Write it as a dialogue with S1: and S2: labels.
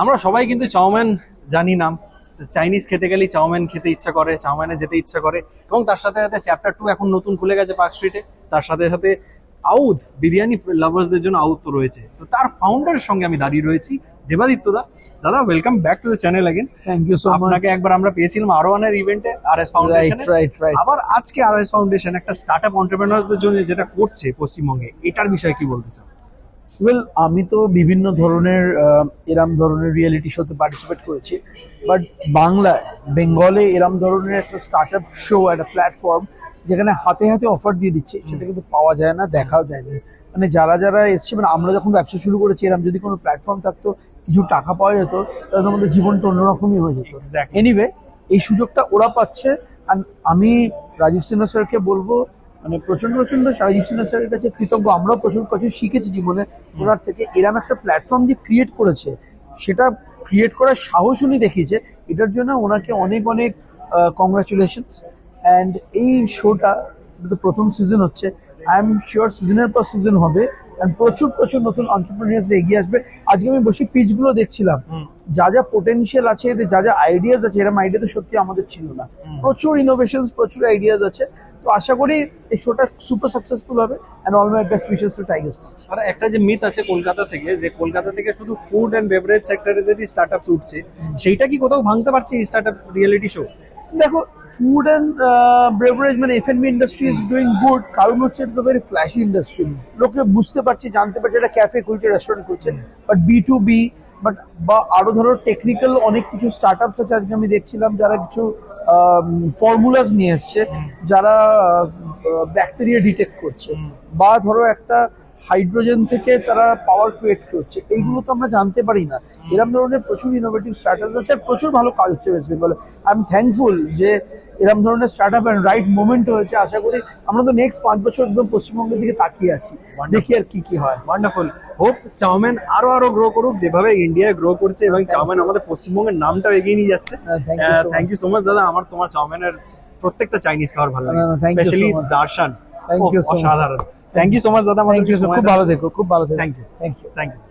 S1: আমরা সবাই কিন্তু চাউমিন জানি নাম, চাইনিজ খেতে গেলেই চাউমিন খেতে ইচ্ছা করে, চাউমিনে যেতে ইচ্ছা করে, এবং তার সাথে সাথে চ্যাপ্টার 2 এখন নতুন খুলে গেছে পার্ক স্ট্রিটে। তার সাথে সাথে আউধ বিরিয়ানি লাভার্সদের জন্য আউধ তো রয়েছে। তো তার ফাউন্ডারের সঙ্গে আমি দাঁড়িয়ে রয়েছি, দেবাদিত্য দা। দাদা, welcome back to the channel again.
S2: Thank you so much.
S1: আপনাকে একবার আমরা পেয়েছিলাম আরওয়ানের ইভেন্টে, আরএস ফাউন্ডেশনে।
S2: রাইট।
S1: আবার আজকে আরএস ফাউন্ডেশন একটা স্টার্টআপ এন্টারপ্রেনার্সদের জন্য যেটা করছে পশ্চিমবঙ্গে, এটার বিষয়ে কি বলতে চান?
S2: ওয়েল, আমি তো বিভিন্ন ধরনের এরম ধরনের রিয়েলিটি শোতে পার্টিসিপেট করেছি, বাট বাংলায় বেঙ্গলে এরম ধরনের একটা স্টার্টআপ শো, একটা প্ল্যাটফর্ম যেখানে হাতে হাতে অফার দিয়ে দিচ্ছে, সেটা কিন্তু পাওয়া যায় না, দেখাও যায়নি। মানে যারা যারা এসছে, মানে আমরা যখন ব্যবসা শুরু করেছি, এরম যদি কোনো প্ল্যাটফর্ম থাকতো, কিছু টাকা পাওয়া যেত, তাহলে আমাদের জীবনটা অন্যরকমই হয়ে যেত।
S1: Exactly.
S2: এনিওয়ে, এই সুযোগটা ওরা পাচ্ছে। আর আমি রাজীব সিনহা স্যারকে বলবো, মানে প্রচন্ড রাজীব সিনহা স্যারের কাছে কৃতজ্ঞ। আমরাও প্রচুর কিছু শিখেছি জীবনে ওনার থেকে। এরম একটা প্ল্যাটফর্ম যে ক্রিয়েট করেছে, সেটা ক্রিয়েট করার সাহস উনি দেখিয়েছে, এটার জন্য ওনাকে অনেক অনেক কংগ্রাচুলেশনস। অ্যান্ড এই শোটা প্রথম সিজন হচ্ছে, আই এম শিওর সিজনের পর সিজন হবে, অ্যান্ড প্রচুর নতুন এন্টারপ্রেনিয়ার্স এগিয়ে আসবে। আজকে আমি বসে পিচগুলো দেখছিলাম, যা যা পোটেনশিয়াল আছে, এদের যা যা আইডিয়াস আছে, এরকম আইডিয়া তো সত্যি আমাদের ছিল না। প্রচুর ইনোভেশনস, প্রচুর আইডিয়াস আছে। তো আশা করি এই শোটা সুপার সাকসেসফুল হবে, and all my best wishes to Tiger Sports.
S1: আর একটা যে মিথ আছে কলকাতা থেকে, যে কলকাতা থেকে শুধু ফুড এন্ড বেভারেজ সেক্টরে যে স্টার্টআপস উঠছে, সেইটা কি কোথাও ভাঙতে পারছে এই স্টার্টআপ রিয়েলিটি শো?
S2: দেখো, ফুড অ্যান্ড বেভারেজ মানে F&B industry is doing good, কারণ হচ্ছে it's a very flashy industry. লোকে বুঝতে পারছে, জানতে পারছে এটা ক্যাফে খুলছে, রেস্টুরেন্ট খুলছে। বাট B2B, বা আরো ধরো টেকনিক্যাল অনেক কিছু স্টার্টআপস আছে। আজকে আমি দেখছিলাম যারা কিছু ফর্মুলাস নিয়ে এসছে, যারা ব্যাকটেরিয়া ডিটেক্ট করছে, বা ধরো একটা হাইড্রোজেন থেকে তারা পাওয়ার ক্রিয়েট করছে। এইগুলো তো আমরা জানতে পারি না। এরকম ধরনের প্রচুর ইনোভেটিভ স্টার্টআপ আছে, আর প্রচুর ভালো কাজ হচ্ছে ওয়েস্ট বেঙ্গলে। আই এম থ্যাঙ্কফুল যে এরকম ধরনের স্টার্টআপ এন্ড রাইট মোমেন্ট হয়েছে। আশা করি আমরা তো নেক্সট 5 বছর একদম পশ্চিমবঙ্গের দিকে তাকিয়ে আছি, দেখি আর কি হয়।
S1: ওয়ান্ডারফুল। হোপ চাউমিন আরো গ্রো করুক, যেভাবে ইন্ডিয়া গ্রো করছে, এবং চাউমিন আমাদের পশ্চিমবঙ্গের নামটাও এগিয়ে নিয়ে যাচ্ছে। থ্যাংক ইউ সো মাচ দাদা। আমার তোমার চাউমিনের প্রত্যেকটা চাইনিজ খাবার ভালো লাগে, স্পেশালি দার্শান।
S2: থ্যাংক ইউ,
S1: অসাধারণ। থ্যাংক ইউ সো মাচ দাদা।
S2: খুব ভালো থেকো, খুব ভালো থেকো।
S1: Thank you.
S2: Thank you.